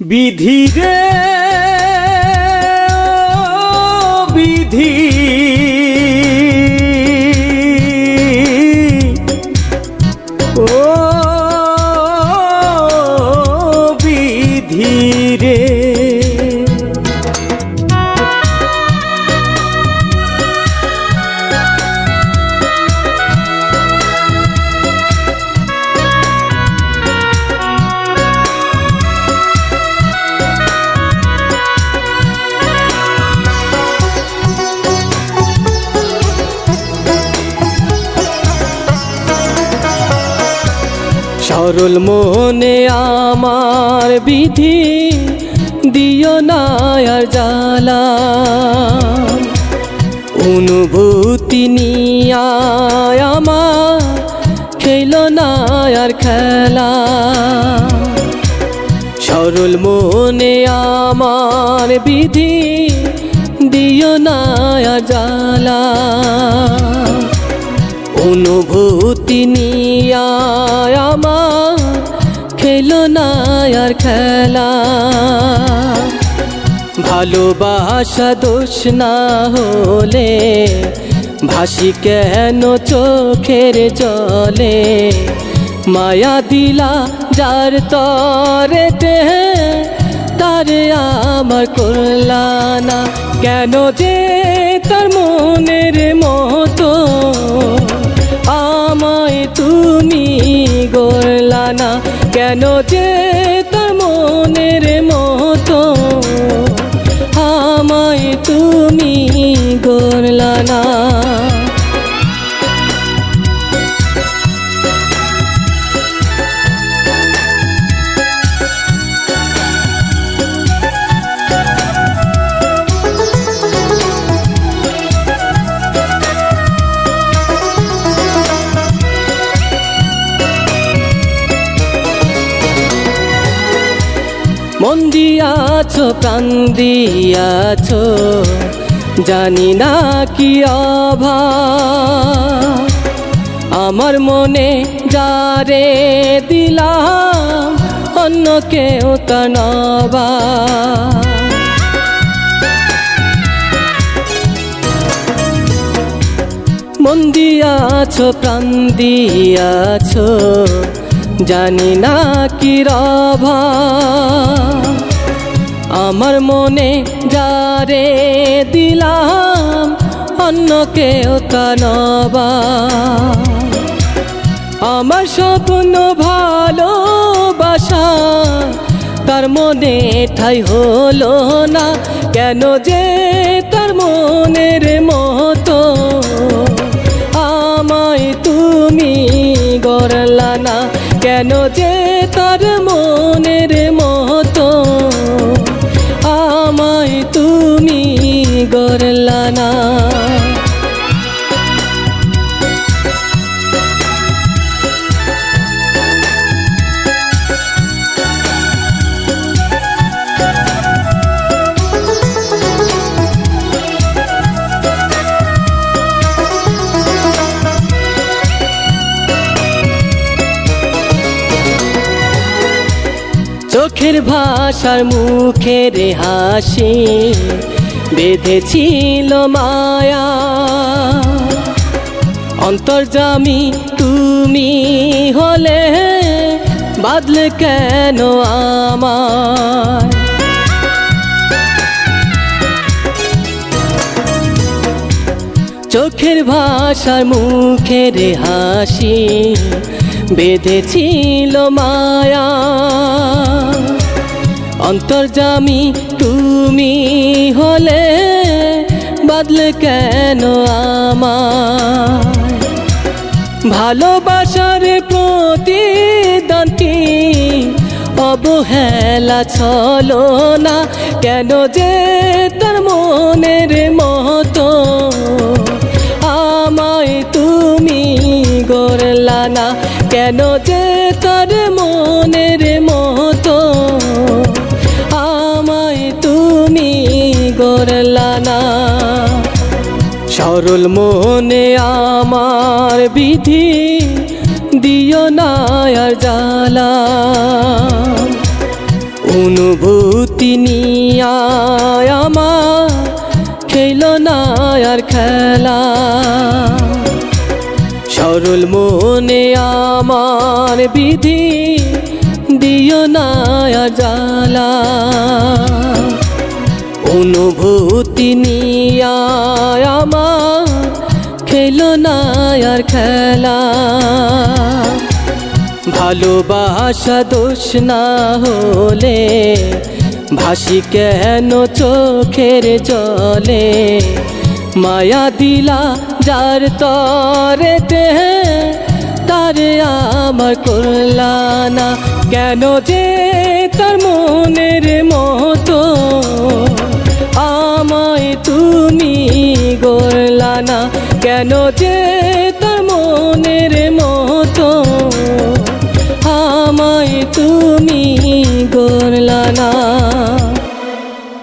বিধি রে বিধি ও বিধি রে সরল মনে আমার বিধি দিও না আর জ্বালা অনুভূতি নিয়া আমার খেলো না আর খেলা সরল মনে আমার বিধি দিও না আর জ্বালা অনুভূতি নিয়া আমার খেলো না আর খেলা ভালোবাসা দোষ না হলে ভাসি কেন চোখের জলে মায়া দিলা যার তরেতে তারে আমার করলা না কেন যে তার মনের মতো আমায় তুমি গড়লা না কেন যে তার মনের মতো আমায় তুমি গড়লা না মন দিয়াছো প্রাণ দিয়াছো জানি না কি অভাব আমার মনে যারে দিলাম অন্য কেউ তা নবা মন দিয়াছো প্রাণ দিয়াছো জানি না কি রভা আমার মনে যারে দিলাম অন্য কেউ তা নবা আমার স্বপ্ন ভালোবাসা তার মনে ঠাই হলো না কেন যে তার মনের মতো আমায় তুমি গড়লা না কেন যে তার মনের মতো আমায় তুমি গড়লা না চোখের ভাষার মুখের হাসি বেঁধেছিল মায়া অন্তর্যামী তুমি হলে বাদলে কেন আমার চোখের ভাষার মুখের হাসি বেঁধেছিল মায়া অন্তর্যামী তুমি হলে বাদলে কেন আমার ভালোবাসার প্রতিদানটি অবহেলা ছলো না কেন যে তার মনের মতো আমায় তুমি গড়লা না কেন যে তার মনের মতো আমায় তুমি গড়লা না সরল মনে আমার বিধি দিও না আর জ্বালা অনুভূতি নিয়া আমার খেল না আর খেলা সরল মনে আমার বিধি দিও না আর জ্বালা অনুভূতি নিয়া আমার খেল না আর খেলা ভালোবাসা দোষ না হলে ভাসি কেন চোখের জলে মায়া দিলা যার তরেতে তারে আমার করলা না কেন যে তার মনের মতো আমায় তুমি গড়লা না কেন যে তার মনের মতো আমায় তুমি গড়লা না